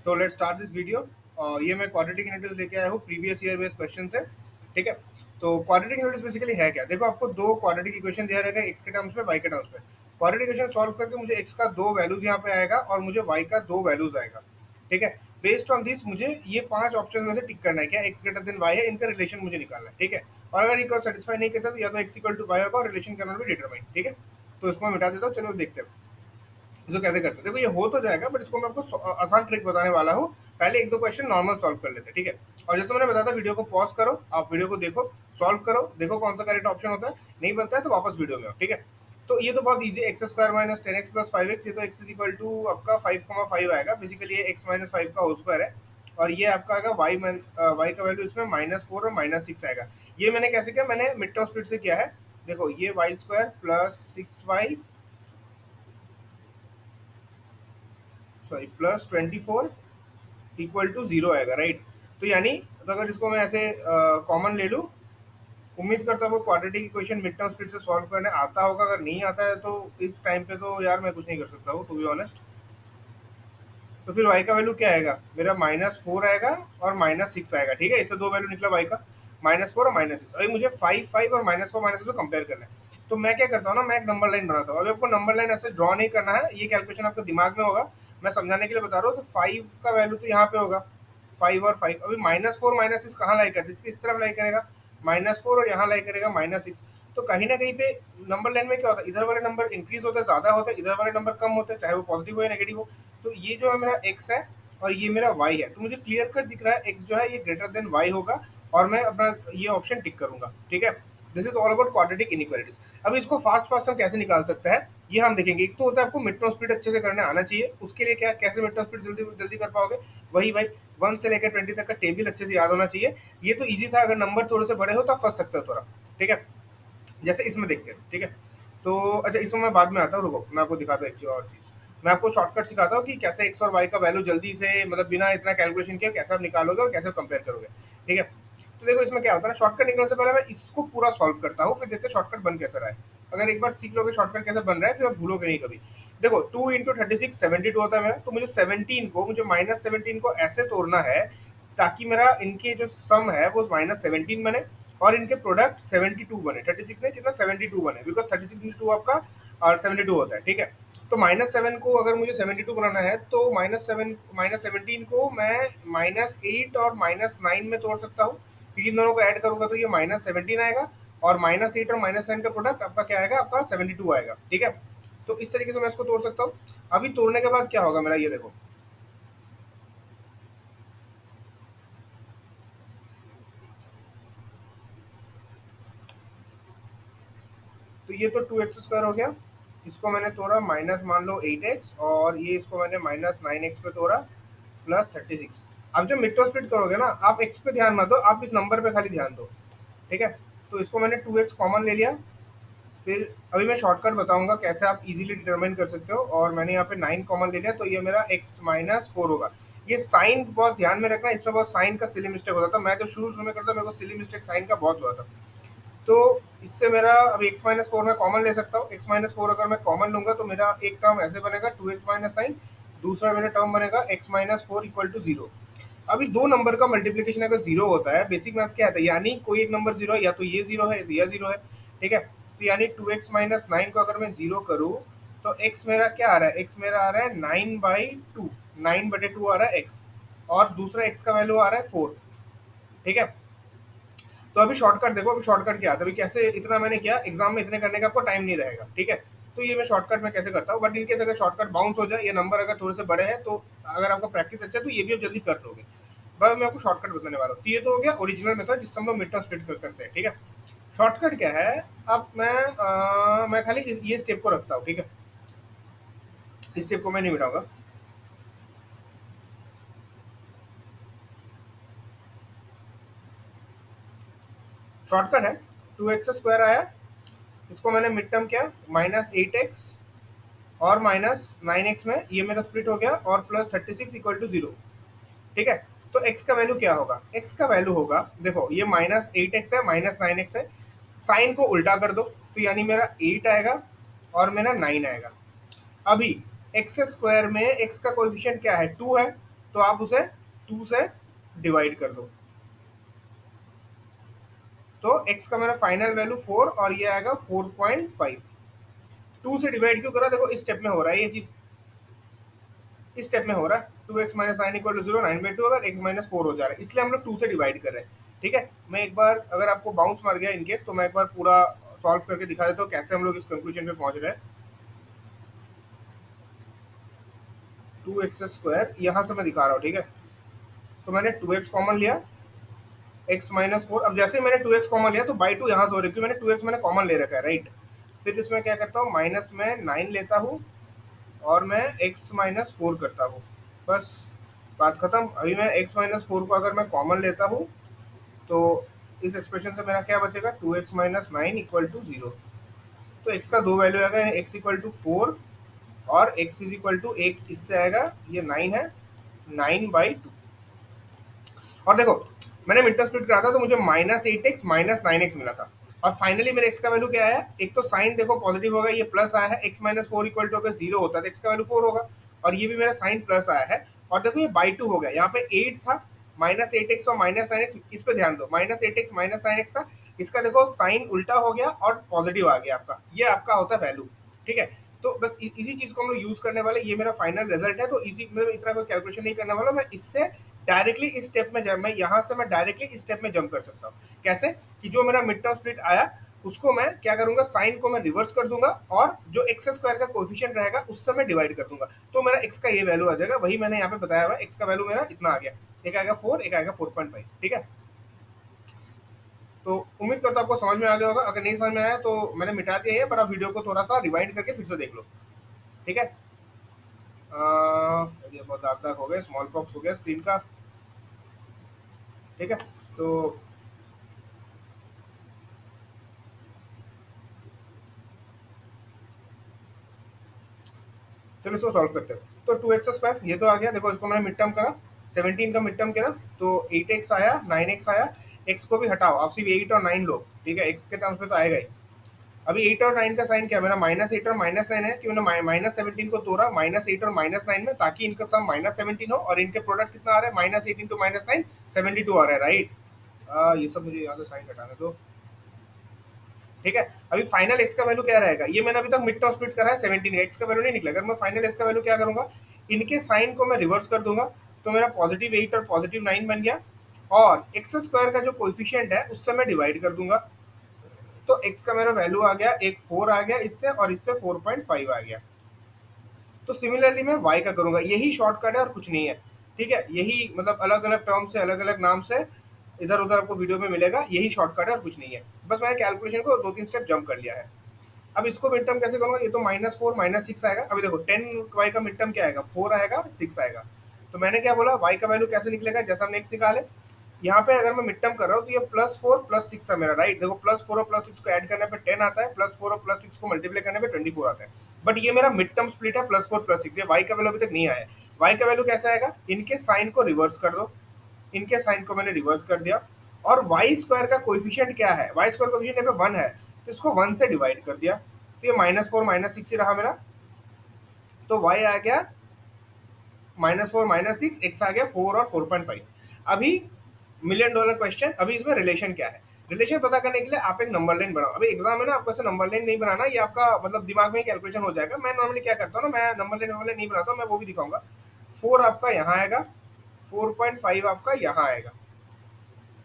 तो let's start this video. ये मैं क्वाड्रेटिक इनवर्स लेके आया हूँ प्रीवियस ईयर बेस्ड क्वेश्चन से। ठीक है, तो क्वाड्रेटिक इनवर्स बेसिकली है क्या? देखो, आपको दो क्वाड्रेटिक इक्वेशन दिया रहेगा, एक्स के टर्म्स में, वाई के टर्म्स में। क्वाड्रेटिक इक्वेशन सॉल्व करके मुझे एक्स का दो वैल्यूज यहाँ पे आएगा और मुझे वाई का दो वैल्यूज आएगा। ठीक है, बेस्ड ऑन दिस मुझे ये पांच ऑप्शन में से टिक करना है, क्या एक्स ग्रेटर देन वाई है, इनका रिलेशन मुझे निकालना है। ठीक है, और अगर इक्वल सेटिस्फाई नहीं करता तो या तो एक्स इक्वल टू वाई होगा और रिलेशन करना भी डिटरमाइन। ठीक है, तो इसको मैं मिटा देता हूँ। चलो देखते हैं इसको कैसे करते हैं। देखो, ये हो तो जाएगा, बट इसको मैं आपको आसान ट्रिक बताने वाला हूँ। पहले एक दो क्वेश्चन नॉर्मल सॉल्व कर लेते हैं। ठीक है, और जैसे मैंने बताया था, वीडियो को पॉज करो, आप वीडियो को देखो, सॉल्व करो, देखो कौन सा करेक्ट ऑप्शन होता है। नहीं बनता है तो वापस वीडियो में आओ। ठीक है, तो ये तो बहुत easy, x square minus 10x plus 5x, ये तो एक्स इज इक्वल टू आपका 5,5 आएगा। बेसिकली ये एक्स माइनस 5 का होल स्क्वायर है, और ये आपका आएगा वाई का वैल्यू इसमें -4 और -6 आएगा। ये मैंने कैसे किया? मैंने मिड टर्म स्प्लिट से किया है। देखो, ये y square plus 6y, sorry plus 24 equal to 0 आएगा, राइट। तो यानी, तो अगर इसको मैं ऐसे कॉमन ले लूँ, उम्मीद करता हूँ वो quadratic equation mid term split से सॉल्व करने आता होगा। अगर नहीं आता है तो इस टाइम पे तो यार मैं कुछ नहीं कर सकता हूँ, टू बी ऑनेस्ट। तो फिर y का वैल्यू क्या आएगा? मेरा -4 आएगा और -6 आएगा। ठीक है, इससे दो वैल्यू निकला y का, -4 और -6। अभी मुझे 5 5 और -4 -6 को कंपेयर करना है। तो मैं क्या करता हूँ ना, मैं एक नंबर लाइन बनाता हूँ। अभी आपको नंबर लाइन ऐसे ड्रॉ नहीं करना है, ये कैलकुलेशन आपके दिमाग में होगा, मैं समझाने के लिए बता रहा हूँ। तो 5 का वैल्यू तो यहाँ पे होगा, 5 और 5। अभी -4 -6 कहाँ लाई करता है? इसकी इस तरफ लाई करेगा, -4, और यहाँ लाई करेगा -6। तो कहीं ना कहीं पे नंबर लाइन में क्या होता है, इधर वाले नंबर इंक्रीज होते हैं, ज्यादा होते हैं, इधर वाले नंबर कम होते हैं, चाहे वो पॉजिटिव हो या नेगेटिव हो। तो ये जो है मेरा x है और ये मेरा y है, तो मुझे क्लियर कट दिख रहा है x जो है ये ग्रेटर देन y होगा, और मैं अपना ये ऑप्शन टिक करूंगा। ठीक है, this is all about quadratic inequalities. अब इसको फास्ट फास्ट हम कैसे निकाल सकते हैं, ये हम देखेंगे। एक तो होता है आपको मिड टर्म स्प्लिट अच्छे से करने आना चाहिए। उसके लिए क्या, कैसे मिड टर्म स्प्लिट जल्दी जल्दी कर पाओगे? वही भाई, 1 से लेकर 20 तक का टेबल अच्छे से याद होना चाहिए। ये तो ईजी था, अगर नंबर थोड़े से बड़े हो तो आप फंस सकते हो थोड़ा। ठीक है, जैसे इसमें देखते हैं। ठीक है, तो अच्छा, इसमें मैं बाद में आता हूँ, रुको मैं आपको दिखाता हूँ एक चीज और चीज। मैं आपको शॉर्टकट सिखाता हूँ कि कैसे एक्स और वाई का वैल्यू जल्दी से, मतलब बिना इतना कैलकुलेशन किए कैसे आप निकालोगे और कैसे कंपेयर करोगे। ठीक है, तो देखो इसमें क्या होता है ना, शॉर्टकट निकलने से पहले मैं इसको पूरा सॉल्व करता हूँ, फिर देखते हैं शॉर्टकट बन कैसे रहा है। अगर एक बार सीख लोगे शॉर्टकट कैसे बन रहा है, फिर आप भूलोगे नहीं कभी। देखो, 2 × 36 72 होता है मेरा, तो मुझे 17 को, मुझे -17 को ऐसे तोड़ना है ताकि मेरा इनके जो सम है वो -17 बने और इनके प्रोडक्ट 72 बने। 36 नहीं, कितना 72 बने, बिकॉज 36 आपका 72 होता है। ठीक है, तो -7 को अगर मुझे 72 बनाना है तो -17 को मैं -8 और -9 में तोड़ सकता हूँ, क्योंकि इन दोनों को ऐड करूंगा तो ये -17 आएगा, और -8 और -9 का प्रोडक्ट आपका क्या आएगा? आपका 72 आएगा। ठीक है, तो इस तरीके से मैं इसको तोड़ सकता हूँ। अभी तोड़ने के बाद क्या होगा मेरा, ये देखो, तो ये तो 2x² हो गया, इसको मैंने तोड़ा माइनस मान लो 8x, और ये इसको मैंने -9x पे तोड़ा प्लस 36। अब जब मिड टर्म स्प्लिट करोगे ना, आप x पे ध्यान मत दो, आप इस नंबर पे खाली ध्यान दो। ठीक है, तो इसको मैंने 2x कॉमन ले लिया। फिर अभी मैं शॉर्टकट बताऊंगा कैसे आप इजीली डिटरमाइन कर सकते हो, और मैंने यहाँ पे 9 कॉमन ले लिया, तो ये मेरा x-4 होगा। ये साइन बहुत ध्यान में रखना, इसमें बहुत साइन का सिली मिस्टेक होता था। मैं जब शुरू शुरू में करता, मेरे को सिली मिस्टेक साइन का बहुत हुआ था। तो इससे मेरा अभी x-4 मैं कॉमन ले सकता हूँ। x-4 अगर मैं कॉमन लूंगा तो मेरा एक टर्म ऐसे बनेगा 2x-9, दूसरा मेरा टर्म बनेगा x-4 इक्वल टू 0। अभी दो नंबर का मल्टीप्लीकेशन अगर जीरो होता है, बेसिक मैथ्स क्या आता है, यानी कोई एक नंबर जीरो है, या तो ये जीरो है या जीरो है। ठीक है, तो यानी 2x-9 को अगर मैं जीरो करूँ तो x मेरा क्या आ रहा है? x मेरा आ रहा है 9/2, 9/2 आ रहा है x, और दूसरा x का वैल्यू आ रहा है 4। ठीक है, तो अभी शॉर्टकट देखो, अभी शॉर्टकट क्या आता है, अभी कैसे इतना मैंने किया, एग्जाम में इतने करने का आपको टाइम नहीं रहेगा। ठीक है, तो ये मैं शॉर्टकट में कैसे करता हूँ, बट इनकेस अगर शॉर्टकट बाउंस हो जाए, ये नंबर अगर थोड़े से बड़े हैं, तो अगर आपका प्रैक्टिस अच्छा है तो ये भी आप जल्दी कर लोगे। बस मैं आपको शॉर्टकट बताने वाला हूँ। तो ये तो हो गया ओरिजिनल मेथड जिससे हम लोग मिड टर्म स्प्लिट करते हैं। ठीक है, शॉर्टकट क्या है? अब मैं खाली ये स्टेप को रखता हूँ। ठीक है, इस स्टेप को मैं नहीं मिटाऊंगा। शॉर्टकट है, 2x² आया, इसको मैंने मिड टर्म किया -8x और -9x में, ये मेरा स्प्लिट हो गया, और प्लस 36 इक्वल टू 0। ठीक है, तो x का वैल्यू क्या होगा? x का वैल्यू होगा, देखो ये -8x है, -9x है, साइन को उल्टा कर दो, तो यानी मेरा 8 आएगा और मेरा 9 आएगा। अभी x² में x का कोएफिशिएंट क्या है? 2 है, तो आप उसे 2 से डिवाइड कर दो। तो x का मेरा फाइनल वैल्यू 4 और ये आएगा 4.5। 2 से डिवाइड क्यों करा, देखो इस स्टेप में हो रहा है ये चीज, इस स्टेप में हो रहा है। 2x-9 इक्वल टू 0, 9/2 अगर x माइनस 4 हो जा रहा है, इसलिए हम लोग 2 से डिवाइड कर रहे हैं। ठीक है, मैं एक बार अगर आपको बाउंस मार गया इनकेस, तो मैं एक बार पूरा सॉल्व करके दिखा देता हूँ कैसे हम लोग इस कंक्लूजन पे पहुंच रहे हैं। 2x² यहाँ से मैं दिखा रहा हूँ, ठीक है। तो मैंने 2x कॉमन लिया, x-4। अब जैसे ही मैंने 2x कॉमन लिया तो बाई 2 यहाँ से हो रही है, क्योंकि मैंने 2x मैंने कॉमन ले रखा है, राइट। फिर इसमें क्या करता हूँ, माइनस में 9 लेता हूँ और मैं x-4 करता हूँ, बस बात खत्म। अभी मैं x-4 को अगर मैं कॉमन लेता हूँ तो इस एक्सप्रेशन से मेरा क्या बचेगा, 2x-9 इक्वल टू 0। तो x का दो वैल्यू आएगा, x इक्वल टू 4 और x इज इक्वल टू 1 इससे आएगा, ये 9 है, 9/2। और देखो मैंने मिड स्प्लिट करा था तो मुझे -8x -9x मिला था, और फाइनली मेरे x का वैल्यू क्या आया, एक तो साइन देखो पॉजिटिव होगा, ये प्लस आया है, x-4 इक्वल टू अगर 0 होता तो x का वैल्यू 4 होगा, और ये भी मेरा साइन प्लस आया है। और देखो ये बाई 2 हो गया, यहाँ पे 8 था, -8x और -9x, इस पे ध्यान दो, -8x -9x था, इसका देखो साइन उल्टा हो गया और पॉजिटिव आ गया आपका, ये आपका होता है वैल्यू। ठीक है, तो बस इसी चीज को हम लोग यूज करने वाले, ये मेरा फाइनल रिजल्ट है। तो इसी में इतना कोई कैलकुलेशन नहीं करने वाला, मैं इससे डायरेक्टली इस स्टेप में जब मैं यहाँ से मैं डायरेक्टली इस स्टेप में जंप कर सकता हूँ। कैसे कि जो मेरा मिड टर्म स्प्लिट आया उसको मैं क्या करूंगा, साइन को मैं रिवर्स कर दूंगा और जो x² का कोएफिशिएंट रहेगा उससे मैं डिवाइड कर दूंगा, तो मेरा x का ये वैल्यू आ जाएगा। वही मैंने यहाँ पे बताया हुआ, x का वैल्यू मेरा इतना आ गया, एक आएगा 4, एक आएगा 4.5। ठीक है, तो उम्मीद करता हूँ आपको समझ में आ गया होगा। अगर नहीं समझ में आया तो मैंने मिटा दिया है, पर आप वीडियो को थोड़ा सा रिवाइंड करके फिर से देख लो। ठीक है, ये बहुत दाग दाग हो गए, स्मॉल बॉक्स हो गया स्क्रीन का। ठीक है, तो चलो इसको सॉल्व करते हैं। तो 2x² ये तो आ गया, देखो इसको मैंने मिड टर्म करा, 17 का मिड टर्म करा तो 8x आया, 9x आया, x को भी हटाओ, आप सिर्फ 8 और 9 लो। ठीक है, x के टर्म्स में तो आएगा ही। अभी 8 और 9 का साइन क्या, मेरा -8 और -9 है, कि मैंने -17 को तोड़ा -8 और -9 में, ताकि इनका सम -17 हो, और इनके प्रोडक्ट कितना आ रहा है, -8 इंटू -9 72 आ रहा है, राइट। ये सब मुझे यहाँ से साइन हटाने दो। ठीक है, अभी फाइनल x का वैल्यू क्या रहेगा, ये मैंने अभी तक मिड टर्म स्प्लिट करा है, 17 x का वैल्यू नहीं निकला। अगर मैं फाइनल x का वैल्यू क्या करूंगा, इनके साइन को मैं रिवर्स कर दूंगा, तो मेरा +8 और +9 बन गया, और x² का जो कोएफिशिएंट है उससे मैं डिवाइड कर दूंगा, तो x का मेरा वैल्यू आ गया, एक 4 आ गया इससे, और इससे 4.5 आ गया। तो सिमिलरली मैं y का करूंगा, यही शॉर्टकट है और कुछ नहीं है। ठीक है, यही मतलब अलग अलग टर्म से, अलग अलग नाम से इधर उधर आपको वीडियो में मिलेगा, यही शॉर्टकट है और कुछ नहीं है। बस मैंने कैलकुलेशन को 2-3 स्टेप जंप कर लिया है। अब इसको मिड टर्म कैसे करूंगा, ये तो -4 -6 आएगा। अभी देखो 10y का मिड टर्म क्या आएगा, 4 आएगा, 6 आएगा। तो मैंने क्या बोला, y का वैल्यू कैसे निकलेगा, जैसा हमने x निकाले, यहाँ पे अगर मैं मिड टर्म कर रहा हूँ तो ये +4 +6 है मेरा, राइट। देखो +4 और +6 को ऐड करने पे 10 आता है, +4 और +6 को मल्टीप्लाई करने पे 24 आता है। बट ये मेरा मिड टर्म स्प्लिट है, +4 +6, ये y का वैल्यू अभी तक नहीं आया। y का वैल्यू कैसे आएगा, इनके साइन को रिवर्स कर दो, इनके साइन को मैंने रिवर्स कर दिया, और y² का कोएफिशिएंट क्या है, y² कोएफिशिएंट यहाँ पे 1 है, तो इसको 1 से डिवाइड कर दिया, तो ये -4 -6 ही रहा मेरा। तो y आ गया -4 -6, x आ गया 4 और 4.5। अभी मिलियन डॉलर क्वेश्चन, अभी इसमें रिलेशन क्या है। रिलेशन पता करने के लिए आप एक नंबर लाइन बनाओ। अभी एग्जाम में ना आपको ऐसे नंबर लाइन नहीं बनाना, ये आपका मतलब दिमाग में कैलकुलेशन हो जाएगा। मैं नॉर्मली क्या करता हूँ ना, मैं नंबर लाइन वाले नहीं बनाता हूँ, मैं वो भी दिखाऊंगा। 4 आपका यहाँ आएगा, 4.5 आपका यहाँ आएगा,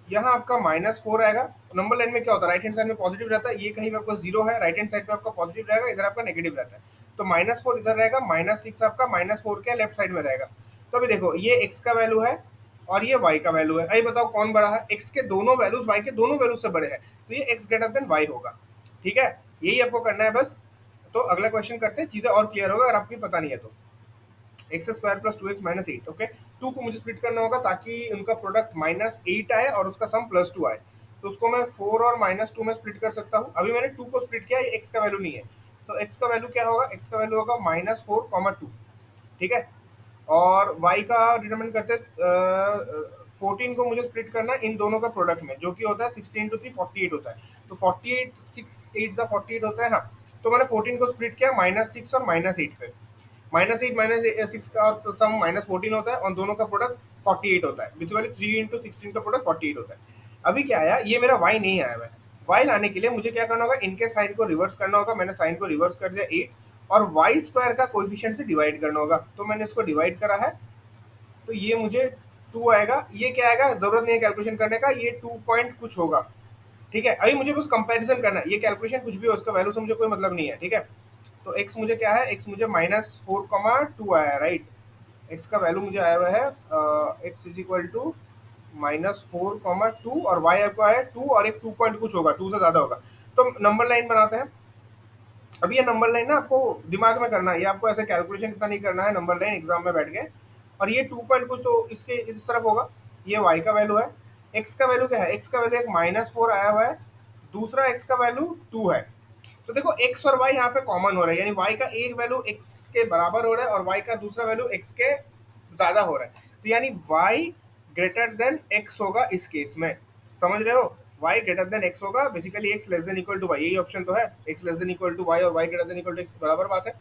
यहाँ आपका -4 आएगा। नंबर लाइन में क्या होता है, राइट हैंड साइड में पॉजिटिव रहता है, ये कहीं पे आपका 0 है, राइट हैंड साइड पे आपका पॉजिटिव रहेगा, इधर आपका नेगेटिव रहता है। तो -4 इधर रहेगा, -6 आपका -4 के लेफ्ट साइड में रहेगा। तो अभी देखो ये x का वैल्यू है और ये y का वैल्यू है, अभी बताओ कौन बड़ा है, x के दोनों वैल्यूज y के दोनों वैल्यूज से बड़े हैं, तो ये x ग्रेटर देन y होगा। ठीक है, यही आपको करना है बस। तो अगला क्वेश्चन करते हैं, चीजें और क्लियर होगा अगर आपको पता नहीं है तो। x² + 2x - 8, okay. 2 को मुझे स्प्लिट करना होगा ताकि उनका प्रोडक्ट -8 आए और उसका सम +2 आए, तो उसको मैं 4 और -2 में स्प्लिट कर सकता हूँ। अभी मैंने 2 को स्प्लिट किया, ये x का वैल्यू नहीं है, तो x का वैल्यू क्या होगा, x का वैल्यू होगा -4, 2। ठीक है, और y का डिटरमाइन करते 14 को मुझे स्प्लिट करना है इन दोनों का प्रोडक्ट में, जो कि होता है 16 × 3 48 होता है, तो 48 6 8 48 होता है। हाँ, तो मैंने 14 को स्प्लिट किया -6 और -8 पे, -8 -6 का और सम -14 होता है और दोनों का प्रोडक्ट 48 होता है। बेसिकली 3 इंटू 16 का प्रोडक्ट 48 होता है। अभी क्या आया, ये मेरा y नहीं आया हुआ है। y लाने के लिए मुझे क्या करना होगा, इनके साइन को रिवर्स करना होगा। मैंने साइन को रिवर्स कर दिया 8 और वाई स्क्वायर का कोएफिशिएंट से डिवाइड करना होगा। तो मैंने इसको डिवाइड करा है, तो ये मुझे 2 आएगा। ये क्या आएगा, जरूरत नहीं है कैलकुलेशन करने का, ये 2 पॉइंट कुछ होगा। ठीक है, अभी मुझे बस कंपैरिजन करना है, ये कैलकुलेशन कुछ भी हो उसका वैल्यू से मुझे कोई मतलब नहीं है। ठीक है, तो x मुझे क्या है, x मुझे -4,2 आया है, राइट। x का वैल्यू मुझे आया हुआ है x इज इक्वल टू -4,2 और y आपको आया 2 और एक 2 पॉइंट कुछ होगा, 2 से ज्यादा होगा। तो नंबर लाइन बनाते हैं। अभी ये नंबर लाइन ना आपको दिमाग में करना है, ये आपको ऐसे कैलकुलेशन इतना नहीं करना है। नंबर लाइन एग्जाम में बैठ गए और ये 2 पॉइंट कुछ तो इसके इस तरफ होगा, ये y का वैल्यू है। x का वैल्यू क्या है, x का वैल्यू एक -4 आया हुआ है, दूसरा x का वैल्यू 2 है। तो देखो x और y यहाँ पे कॉमन हो रहा है, यानी y का एक वैल्यू x के बराबर हो रहा है और y का दूसरा वैल्यू x के ज्यादा हो रहा है। तो यानी y ग्रेटर देन x होगा इस केस में, समझ रहे हो। y ग्रेटर देन x होगा, basically x less than equal to y, यही ऑप्शन तो है, x less than equal to y और y greater than equal to x, बराबर बात है।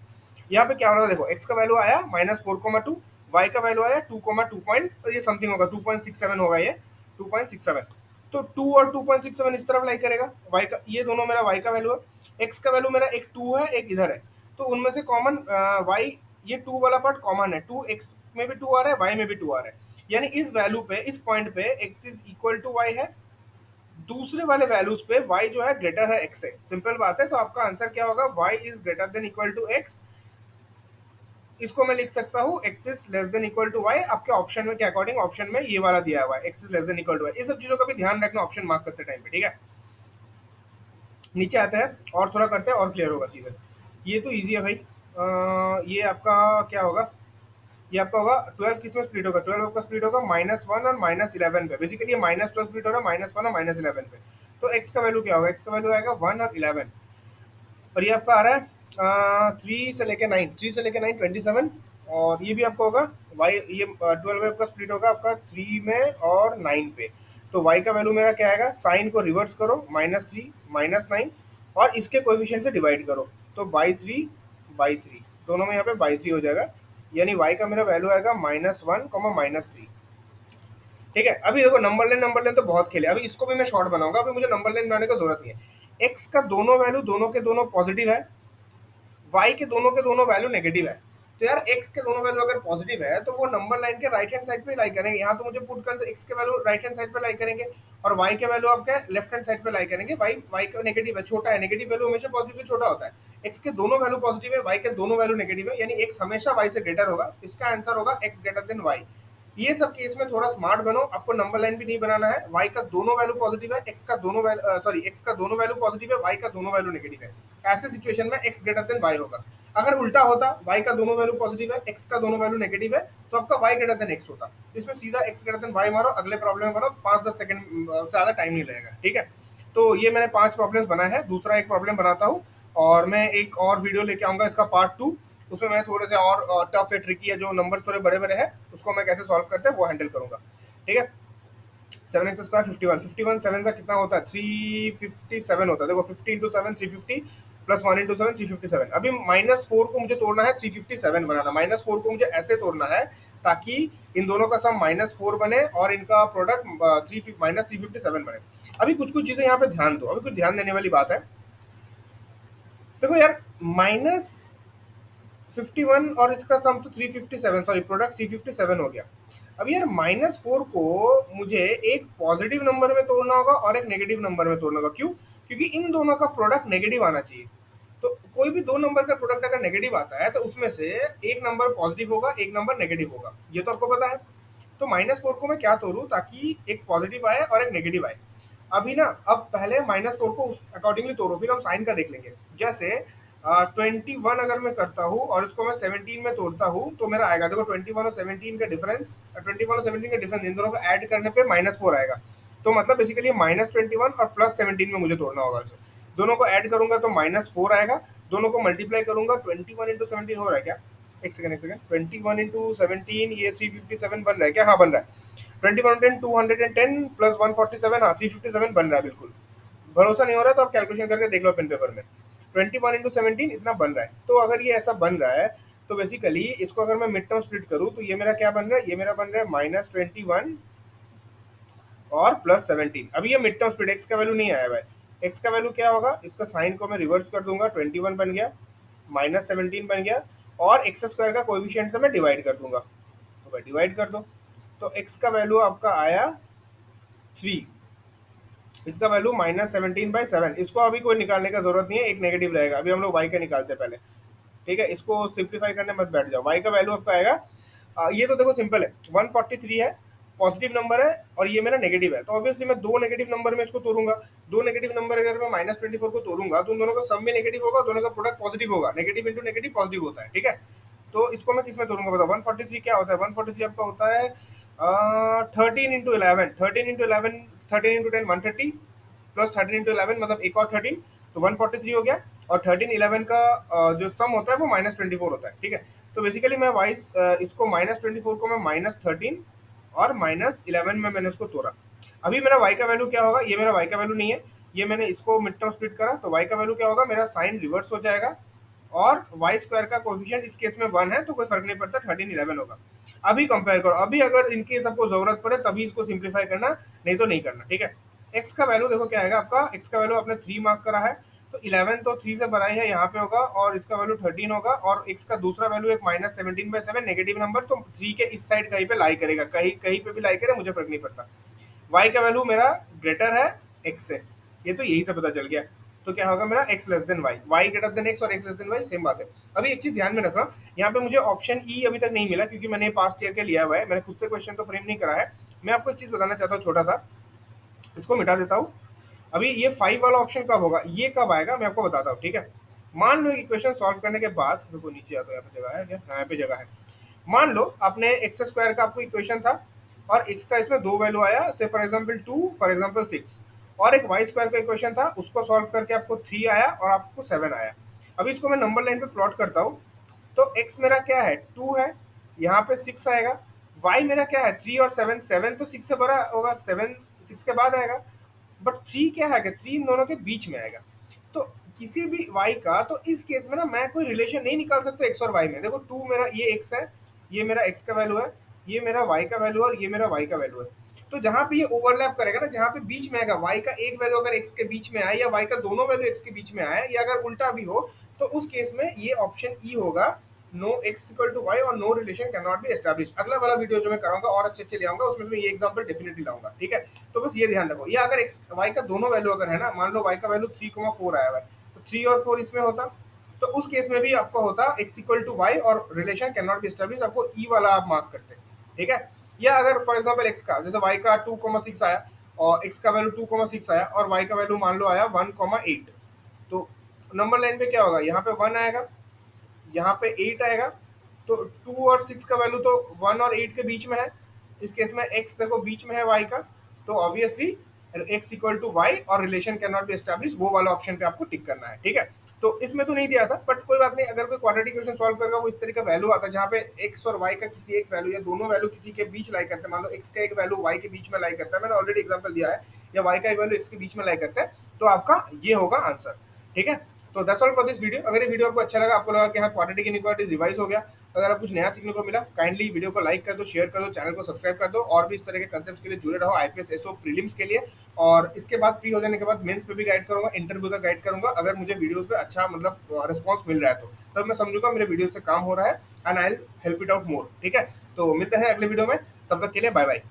यहाँ पे क्या हो रहा है, देखो x का वैल्यू आया -4,2, y का वैल्यू आया 2,2 पॉइंट, तो ये समथिंग होगा 2.67 होगा, ये 2.67। तो 2 और 2.67 इस तरफ लाई करेगा, y का, ये दोनों मेरा y का वैल्यू है। x का वैल्यू मेरा एक 2 है, एक इधर है, तो उनमें से कॉमन y, ये 2 वाला पार्ट कॉमन है, 2 x में भी 2 आ रहा है, y में भी 2 आ रहा है। यानी इस वैल्यू पे, इस पॉइंट पे x is equal to y है, दूसरे वाले वैल्यूज पे y जो है ग्रेटर है x से। सिंपल बात है, तो आपका आंसर क्या होगा, y is greater than equal to x। इसको मैं लिख सकता हूँ x is less than equal to y। आपके ऑप्शन में के अकॉर्डिंग, ऑप्शन में ये वाला दिया हुआ है, x is less than equal to y। ये सब चीजों का भी ध्यान रखना ऑप्शन मार्क करते टाइम पे, ठीक है। नीचे आते हैं और थोड़ा करते हैं और क्लियर होगा चीजें। ये तो इजी है भाई। ये आपका क्या होगा, ये आपका होगा 12 किस में स्प्लिट होगा, 12 आपका स्प्लिट होगा -1 और -11 पे। बेसिकली ये -12 स्प्लिट हो रहा है -1 और -11 पे। तो x का वैल्यू क्या होगा, x का वैल्यू आएगा 1 और 11, और ये आपका आ रहा है 3 से लेके 9, 3 से लेके 9 27, और ये भी आपका होगा y, ये 12 में आपका स्प्लिट होगा आपका 3 में और 9 पे। तो y का वैल्यू मेरा क्या आएगा, साइन को रिवर्स करो, -3 -9 और इसके कोएफिशिएंट से डिवाइड करो, तो बाई 3 दोनों में यहाँ पे बाई 3 हो जाएगा। यानी y का मेरा वैल्यू आएगा -1, -3। ठीक है, अभी देखो नंबर लाइन तो बहुत खेले, अभी इसको भी मैं शॉर्ट बनाऊंगा, अभी मुझे नंबर लाइन बनाने की जरूरत नहीं है। x का दोनों वैल्यू दोनों के दोनों पॉजिटिव है, y के दोनों वैल्यू नेगेटिव है। तो यार x के दोनों वैल्यू अगर पॉजिटिव है तो वो नंबर लाइन के राइट हैंड साइड पे लाई करेंगे। यहाँ तो मुझे पुट कर दो, x के वैल्यू राइट हैंड साइड पे लाई करेंगे और y के वैल्यू आपके लेफ्ट हैंड साइड पे लाई करेंगे। y का नेगेटिव है, छोटा है, नेगेटिव वैल्यू हमेशा पॉजिटिव से छोटा होता है। x के दोनों वैल्यू पॉजिटिव है, y के दोनों वैल्यू नेगेटिव है, यानी x हमेशा y से ग्रेटर होगा। इसका आंसर होगा x ग्रेटर देन y। ये सब केस में थोड़ा स्मार्ट बनो, आपको नंबर लाइन भी नहीं बनाना है। y का दोनों वैल्यू पॉजिटिव है, x का दोनों वैल्यू x का दोनों वैल्यू पॉजिटिव है, y का दोनों वैल्यू नेगेटिव है। ऐसे सिचुएशन में x ग्रेटर देन y होगा। अगर उल्टा होता, y का दोनों वैल्यू पॉजिटिव है, x का दोनों वैल्यू नेगेटिव है, तो आपका y ग्रेटर देन x होता। इसमें सीधा x ग्रेटर देन y मारो, अगले प्रॉब्लम में बनो, 5-10 सेकंड से ज्यादा टाइम नहीं लगेगा। ठीक है, तो ये मैंने 5 प्रॉब्लम्स बनाए हैं, दूसरा एक प्रॉब्लम बनाता हूँ और मैं एक और वीडियो लेके आऊंगा इसका पार्ट 2। उसमें मैं थोड़े से और टफ है, ट्रिकी है, जो नंबर थोड़े बड़े बड़े हैं उसको मैं कैसे सॉल्व करते हैं वो हैंडल करूंगा। ठीक है, 7x² 51, 51 7 का कितना होता है, 357 होता है। देखो 50 इंटू 7 350 प्लस 1 इंटू 7 357। अभी -4 को मुझे तोड़ना है, 357 बनाना। -4 को मुझे ऐसे तोड़ना है ताकि इन दोनों का सम -4 बने और इनका प्रोडक्ट -357 बने। अभी कुछ कुछ चीजें यहाँ पे ध्यान दो, अभी कुछ ध्यान देने वाली बात है। देखो यार, -51 और इसका सम तो 357, सॉरी प्रोडक्ट 357 हो गया। अब यार -4 को मुझे एक पॉजिटिव नंबर में तोड़ना होगा और एक नेगेटिव नंबर में तोड़ना होगा। क्यों? क्योंकि इन दोनों का प्रोडक्ट नेगेटिव आना चाहिए। तो कोई भी दो नंबर का प्रोडक्ट अगर नेगेटिव आता है तो उसमें से एक नंबर पॉजिटिव होगा, एक नंबर नेगेटिव होगा, ये तो आपको पता है। तो -4 को मैं क्या तोड़ूं ताकि एक पॉजिटिव आए और एक नेगेटिव आए। अभी ना, अब पहले -4 को उस अकॉर्डिंगली तोड़ो, फिर हम साइन का देख लेंगे। जैसे 21 अगर मैं करता हूँ और इसको मैं 17 में तोड़ता हूँ तो मेरा आएगा, देखो 21 और 17 का डिफरेंस, 21 और 17 का डिफरेंस, इन दोनों को ऐड करने पे -4 आएगा। तो मतलब बेसिकली -21 और +17 में मुझे तोड़ना होगा इसे। दोनों को ऐड करूंगा तो -4 आएगा, दोनों को मल्टीप्लाई करूंगा, 21 इंटू 17 हो रहा है क्या, एक सेकंड एक सेकंड, 21 इंटू 17 ये 357 बन रहा है क्या, हाँ बन रहा है। 21 210 प्लस 147, हाँ 357 बन रहा है बिल्कुल। भरोसा नहीं हो रहा तो आप कैलकुलेशन करके देख लो पेन पेपर में। 21 इंटू 17 इतना बन रहा है। तो अगर ये ऐसा बन रहा है तो बेसिकली इसको अगर मैं मिड टर्म स्प्लिट करूँ तो ये मेरा क्या बन रहा है, ये मेरा बन रहा है -21 और +17। अभी ये मिड टर्म स्प्लिट, एक्स का वैल्यू नहीं आया भाई। एक्स का वैल्यू क्या होगा, इसका साइन को मैं रिवर्स कर दूंगा, 21 बन गया, -17 बन गया, और एक्स स्क्वायर का कोएफिशिएंट से मैं डिवाइड कर दूंगा, तो भाई डिवाइड कर दो। तो एक्स का वैल्यू आपका आया 3, इसका वैल्यू -17/7। इसको अभी कोई निकालने का जरूरत नहीं है, एक नेगेटिव रहेगा। अभी हम लोग वाई का निकालते हैं पहले, ठीक है। इसको सिंप्लीफाई करने मत बैठ जाओ। वाई का वैल्यू आपका आएगा ये तो देखो सिंपल है, 143 है, पॉजिटिव नंबर है और ये मेरा नेगेटिव है, तो ऑब्वियसली मैं दो नेगेटिव नंबर में इसको तोड़ूंगा। दो नेगेटिव नंबर अगर मैं -24 को तोड़ूंगा तो उन दोनों का सम भी नेगेटिव होगा, दोनों का प्रोडक्ट पॉजिटिव होगा, नेगेटिव इंटू नेगेटिव पॉजिटिव होता है, ठीक है। तो इसको मैं किस में तोड़ूंगा बताओ। 143 क्या होता है, 143 आपका होता है 13 into 11, 13 into 11, 13 into 10 130, plus 13 into 11 मतलब एक और 13, तो 143 हो गया। और 13 11 का जो सम होता है वो -24 होता है, ठीक है। तो बेसिकली मैं वाइस इसको -24 को मैं -13 और -11 में मैंने उसको तोड़ा। अभी मेरा y का वैल्यू क्या होगा, ये मेरा y का वैल्यू नहीं है, ये मैंने इसको मिड टर्म स्प्लिट करा, तो y का वैल्यू क्या होगा, मेरा साइन रिवर्स हो जाएगा और वाई स्क्वायर का कोएफिशिएंट इस केस में 1 है, तो कोई फर्क नहीं पड़ता, 13 11 होगा। अभी कंपेयर करो, अभी अगर इनकेस आपको जरूरत पड़े तभी इसको सिंप्लीफाई करना, नहीं तो नहीं करना, ठीक है। एक्स का वैल्यू देखो क्या आएगा आपका, एक्स का वैल्यू आपने 3 मार्क करा है, तो 11 तो 3 से बड़ा ही है, यहाँ पे होगा, और इसका वैल्यू 13 होगा, और एक्स का दूसरा वैल्यू एक -17/7 नेगेटिव नंबर, तो 3 के इस साइड कहीं पे लाई करेगा, कहीं कहीं पे भी लाई करे, मुझे फर्क नहीं पड़ता। y का वैल्यू मेरा ग्रेटर है x से, ये तो यही से पता चल गया। तो क्या होगा मेरा x less then y greater than x और x less then y same बात है। अभी एक चीज ध्यान में रखना, यहाँ पे मुझे ऑप्शन ई अभी तक नहीं मिला क्योंकि मैंने पास्ट ईयर के लिया हुआ है, मैंने खुद से क्वेश्चन तो फ्रेम नहीं करा है। मैं आपको एक चीज बताना चाहता हूँ छोटा सा, इसको मिटा देता हूँ। अभी ये 5 वाला ऑप्शन कब होगा, ये कब आएगा मैं आपको बताता हूँ, ठीक है। मान लो इक्वेशन सॉल्व करने के बाद, रुको नीचे आता हूँ, यहाँ पे जगह है क्या, हाँ यहाँ पे जगह है। मान लो आपने एक्स स्क्वायर का आपको इक्वेशन था और एक्स का इसमें दो वैल्यू आया, से फॉर एग्जांपल 2, फॉर एग्जांपल 6, और एक वाई स्क्वायर का इक्वेशन था, उसको सॉल्व करके आपको 3 आया और आपको 7 आया। अभी इसको मैं नंबर लाइन पे प्लॉट करता हूँ, तो एक्स मेरा क्या है 2 है, यहाँ पे 6 आएगा, वाई मेरा क्या है 3 और 7, 7 तो 6 से बड़ा होगा, 7 6 के बाद आएगा, बट 3 क्या है, 3 इन दोनों के बीच में आएगा। तो किसी भी y का, तो इस केस में ना मैं कोई रिलेशन नहीं निकाल सकता x और y में। देखो 2 मेरा ये x है, ये मेरा x का वैल्यू है, ये मेरा y का वैल्यू है और ये मेरा y का वैल्यू है। तो जहां पे ये ओवरलैप करेगा ना, जहां पे बीच में आएगा y का एक वैल्यू अगर x के बीच में आए या y का दोनों वैल्यू x के बीच में आए, या अगर उल्टा भी हो, तो उस केस में ये ऑप्शन ई होगा, no x equal to y और no relation can not be establish. अगला वाला वीडियो जो मैं कराऊंगा और अच्छे अच्छे ले आऊंगा, उसमें मैं ये एग्जांपल डेफिनेटली लाऊंगा, ठीक है। तो बस ये ध्यान रखो, या अगर एक्स वाई का दोनों वैल्यू अगर है ना, मान लो वाई का वैल्यू 3,4 आया हुआ है, तो 3 और 4 इसमें होता, तो उस केस में भी आपको होता एक्स इक्वल टू वाई और relation can not be establish, आपको ई वाला आप मार्क करते, ठीक है। या अगर फॉर एग्जाम्पल एक्स का, जैसे वाई का 2,6 आया और एक्स का वैल्यू 2,6 आया और वाई का वैल्यू मान लो आया 1,8, तो नंबर लाइन पे क्या होगा, यहाँ पे 1 आएगा, यहाँ पे 8 आएगा, तो 2 और 6 का वैल्यू तो 1 और 8 के बीच में है, इस केस में x देखो बीच में है y का, तो obviously x equal to y और relation can not be establish, वो वाला ऑप्शन पे आपको टिक करना है, ठीक है। तो इसमें तो नहीं दिया था, बट कोई बात नहीं, अगर कोई क्वाड्रेटिक इक्वेशन सॉल्व करेगा वो इस तरह का वैल्यू आता है जहाँ पे x और y का किसी एक वैल्यू या दोनों वैल्यू किसी के बीच लाई करते हैं, मान लो x का एक वैल्यू y के बीच में लाई करता है, मैंने ऑलरेडी एग्जाम्पल दिया है, या y का एक वैल्यू x के बीच में लाई करता है, तो आपका ये होगा आंसर, ठीक है। तो that's all for this video. अगर ये वीडियो आपको अच्छा लगा, आपको लगा कि हाँ क्वाड्रेटिक इनइक्वालिटीज रिवाइज हो गया, अगर आप कुछ नया सीखने को मिला, काइंडली वीडियो को लाइक कर दो, शेयर कर दो, चैनल को सब्सक्राइब कर दो, और भी इस तरह के कंसेप्ट के लिए जुड़े रहो आईपीएस एसओ प्रीलिम्स के लिए। और इसके बाद फ्री हो जाने के बाद मेंस पे भी गाइड करूंगा, इंटरव्यू का गाइड करूंगा, अगर मुझे वीडियोस पे अच्छा मतलब रिस्पॉन्स मिल रहा है तो तब मैं समझूंगा मेरे वीडियो से काम हो रहा है, and I will help it out more, ठीक है। तो मिलते हैं अगले वीडियो में, तब तक के लिए बाय बाय।